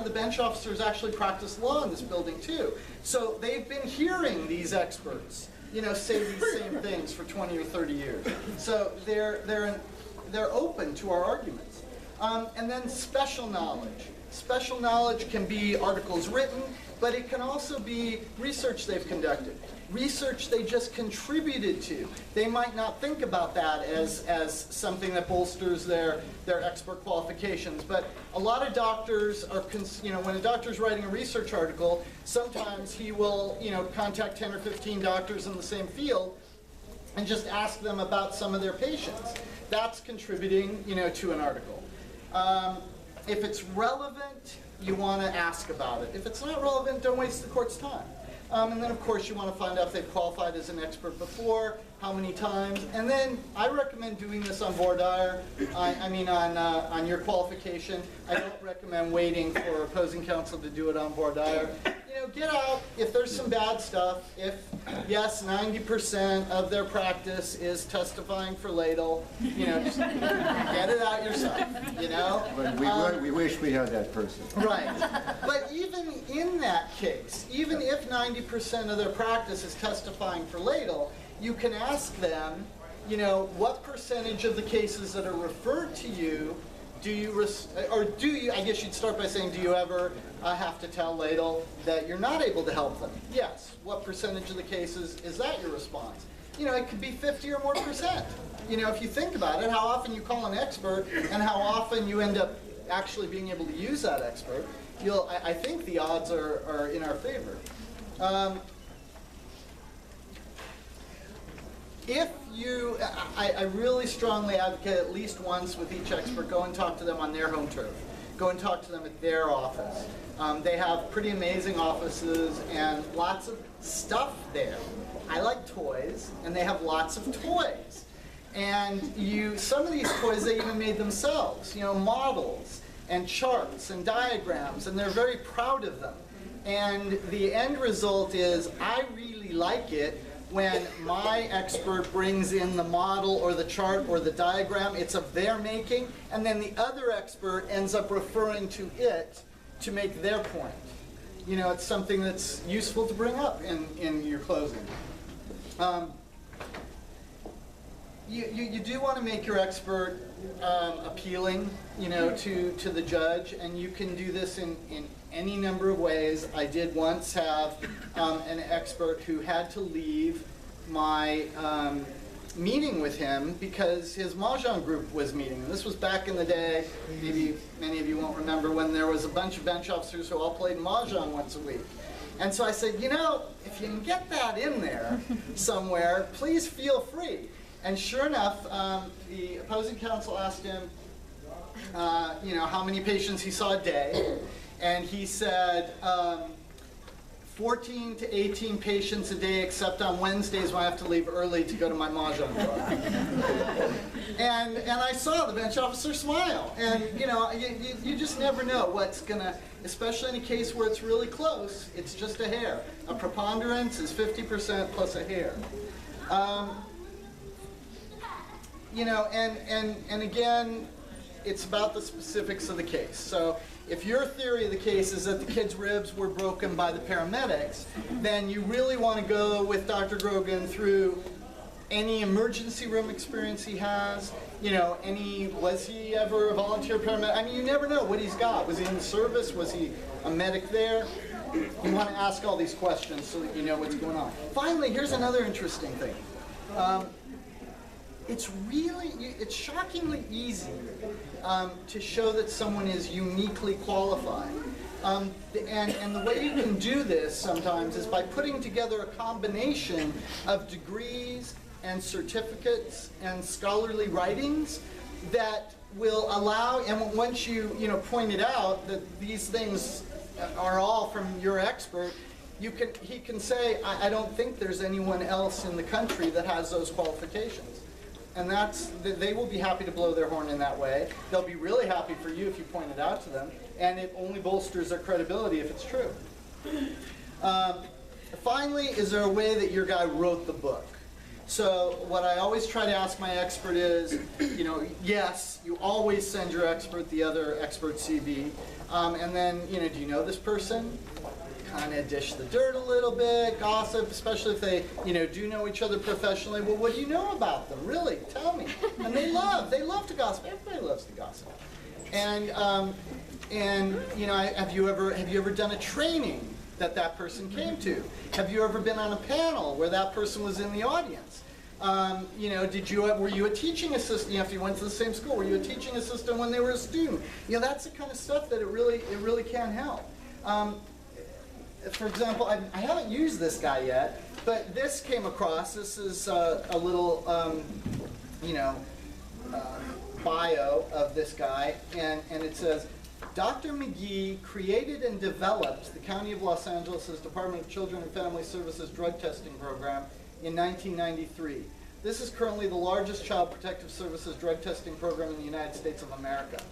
of the bench officers actually practice law in this building too. So they've been hearing these experts, say these same things for 20 or 30 years. So they're open to our arguments. And then special knowledge. Special knowledge can be articles written, but it can also be research they've conducted, research they just contributed to. They might not think about that as something that bolsters their expert qualifications, but a lot of doctors are, when a doctor's writing a research article, sometimes he will, contact 10 or 15 doctors in the same field and just ask them about some of their patients. That's contributing, to an article. If it's relevant, you want to ask about it. If it's not relevant, don't waste the court's time. And then, of course, you want to find out if they've qualified as an expert before, how many times. And then I recommend doing this on voir dire, on your qualification. I don't recommend waiting for opposing counsel to do it on voir dire. Get out if there's some bad stuff. If, yes, 90% of their practice is testifying for ladle, just get it out yourself, But we wish we had that person. Right. But even in that case, even if 90% of their practice is testifying for ladle, you can ask them, what percentage of the cases that are referred to you do you, I guess you'd start by saying, do you ever have to tell ladle that you're not able to help them? Yes. What percentage of the cases is that your response? It could be 50 or more percent. If you think about it, how often you call an expert and how often you end up actually being able to use that expert, I think the odds are in our favor. I really strongly advocate at least once with each expert, go and talk to them on their home turf. Go and talk to them at their office. They have pretty amazing offices and lots of stuff there. I like toys, and they have lots of toys. And some of these toys they even made themselves, models and charts and diagrams, and they're very proud of them. And the end result is, I really like it when my expert brings in the model or the chart or the diagram. It's of their making, and then the other expert ends up referring to it to make their point. It's something that's useful to bring up in your closing. You do want to make your expert appealing, to the judge, and you can do this in any number of ways. I did once have an expert who had to leave my meeting with him because his Mahjong group was meeting. And this was back in the day, maybe many of you won't remember, when there was a bunch of bench officers who all played Mahjong once a week. And so I said, if you can get that in there somewhere, please feel free. And sure enough, the opposing counsel asked him, how many patients he saw a day. And he said, 14 to 18 patients a day, except on Wednesdays when I have to leave early to go to my Mahjong club. and I saw the bench officer smile. And you just never know what's gonna, especially in a case where it's really close, it's just a hair. A preponderance is 50% plus a hair. And again, it's about the specifics of the case. So if your theory of the case is that the kid's ribs were broken by the paramedics, then you really want to go with Dr. Grogan through any emergency room experience he has, was he ever a volunteer paramedic? I mean, you never know what he's got. Was he in the service? Was he a medic there? You want to ask all these questions so that you know what's going on. Finally, here's another interesting thing. It's shockingly easy to show that someone is uniquely qualified. And the way you can do this sometimes is by putting together a combination of degrees and certificates and scholarly writings that will allow, and once you point it out that these things are all from your expert, he can say, I don't think there's anyone else in the country that has those qualifications. And they will be happy to blow their horn in that way. They'll be really happy for you if you point it out to them, and it only bolsters their credibility if it's true. Finally, is there a way that your guy wrote the book? So what I always try to ask my expert is, yes, you always send your expert the other expert CV. And then, do you know this person? Kind of dish the dirt a little bit, gossip, especially if they, do know each other professionally. Well, what do you know about them? Really, tell me. And they love to gossip. Everybody loves to gossip. And have you ever done a training that person came to? Have you ever been on a panel where that person was in the audience? Were you a teaching assistant? If you went to the same school, were you a teaching assistant when they were a student? That's the kind of stuff that it really can help. For example, I haven't used this guy yet, but this came across. This is a little, bio of this guy, and it says, Dr. McGee created and developed the County of Los Angeles' Department of Children and Family Services drug testing program in 1993. This is currently the largest child protective services drug testing program in the United States of America.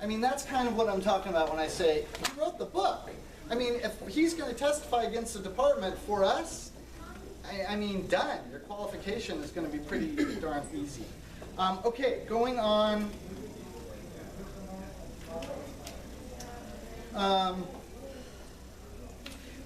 I mean, that's kind of what I'm talking about when I say, he wrote the book. I mean, if he's going to testify against the department for us, I mean, done. Your qualification is going to be pretty darn easy. Okay, going on.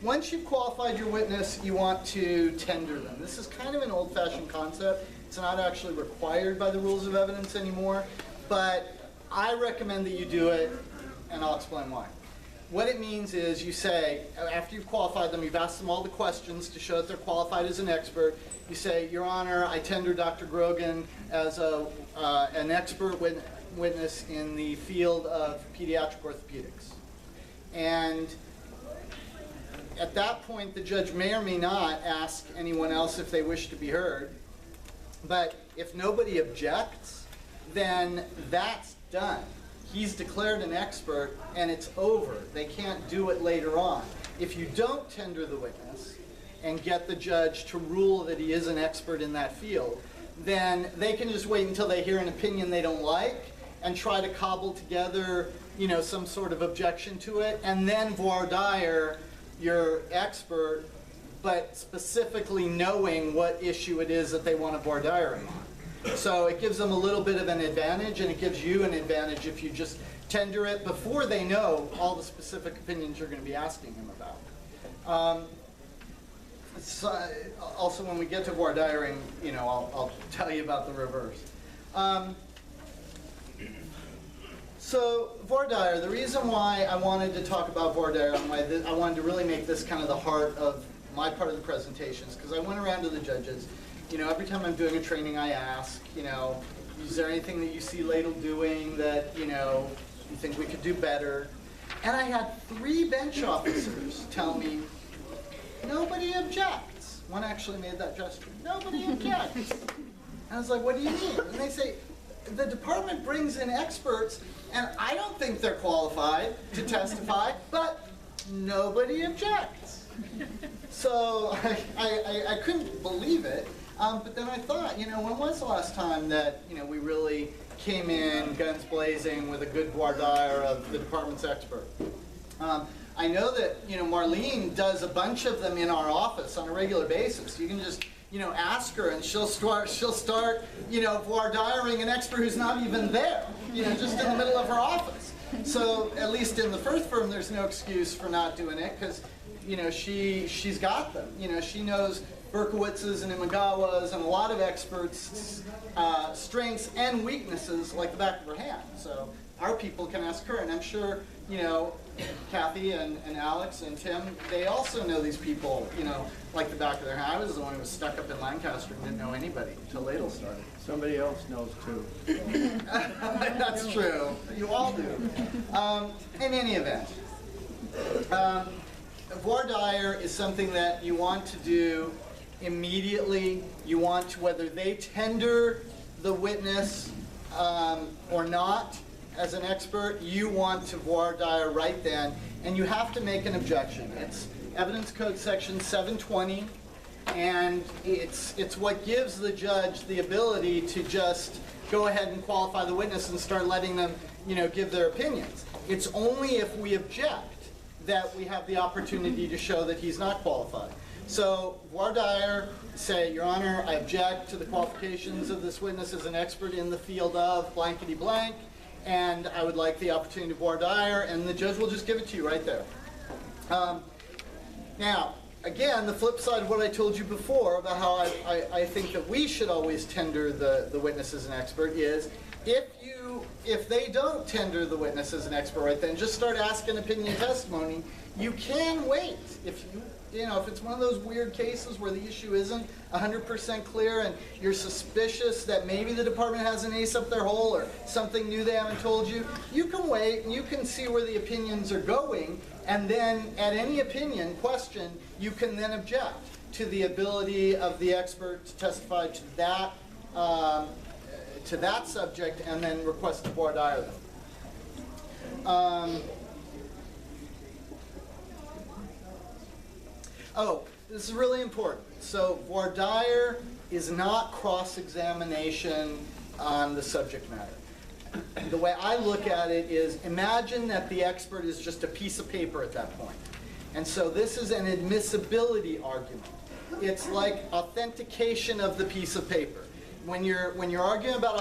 Once you've qualified your witness, you want to tender them. This is kind of an old-fashioned concept. It's not actually required by the rules of evidence anymore, but I recommend that you do it, and I'll explain why. What it means is you say, after you've qualified them, you've asked them all the questions to show that they're qualified as an expert. You say, Your Honor, I tender Dr. Grogan as an expert witness in the field of pediatric orthopedics. And at that point, the judge may or may not ask anyone else if they wish to be heard. But if nobody objects, then that's done. He's declared an expert, and it's over. They can't do it later on. If you don't tender the witness and get the judge to rule that he is an expert in that field, then they can just wait until they hear an opinion they don't like and try to cobble together, some sort of objection to it, and then voir dire your expert, but specifically knowing what issue it is that they want to voir dire him on. So it gives them a little bit of an advantage, and it gives you an advantage if you just tender it before they know all the specific opinions you're going to be asking him about. Also, when we get to voir diring, I'll tell you about the reverse. So voir dire, the reason why I wanted to talk about voir dire and why I wanted to really make this kind of the heart of my part of the presentations, because I went around to the judges. Every time I'm doing a training, I ask, is there anything that you see Ladle doing that, you think we could do better? And I had 3 bench officers tell me, nobody objects. One actually made that gesture. Nobody objects. And I was like, what do you mean? And they say, the department brings in experts, and I don't think they're qualified to testify, but nobody objects. So I couldn't believe it. But then I thought, when was the last time that, we really came in guns blazing with a good voir dire of the department's expert? I know that, Marlene does a bunch of them in our office on a regular basis. You can just, ask her, and she'll start, voir diring an expert who's not even there, just in the middle of her office. So at least in the first firm, there's no excuse for not doing it, because, she's got them. She knows Berkowitz's and Imagawa's and a lot of experts' strengths and weaknesses like the back of her hand. So our people can ask her, and I'm sure, Kathy and Alex and Tim, they also know these people, like the back of their hand. I was the one who was stuck up in Lancaster and didn't know anybody until Ladle started. Somebody else knows too. That's true. You all do. In any event, voir dire is something that you want to do immediately. You want to, whether they tender the witness or not as an expert, you want to voir dire right then, and you have to make an objection. It's Evidence Code Section 720, and it's what gives the judge the ability to just go ahead and qualify the witness and start letting them, give their opinions. It's only if we object that we have the opportunity to show that he's not qualified. So voir dire, say, Your Honor, I object to the qualifications of this witness as an expert in the field of blankety blank, and I would like the opportunity to voir dire, and the judge will just give it to you right there. Now, again, the flip side of what I told you before about how I think that we should always tender the witness as an expert is, if they don't tender the witness as an expert right then, just start asking opinion testimony, you can wait. If it's one of those weird cases where the issue isn't 100% clear and you're suspicious that maybe the department has an ace up their hole or something new they haven't told you, you can wait and you can see where the opinions are going, and then at any opinion question, you can then object to the ability of the expert to testify to that subject and then request to voir dire them. Oh, this is really important. So voir dire is not cross-examination on the subject matter. The way I look at it is, imagine that the expert is just a piece of paper at that point. And so this is an admissibility argument. It's like authentication of the piece of paper. When you're arguing about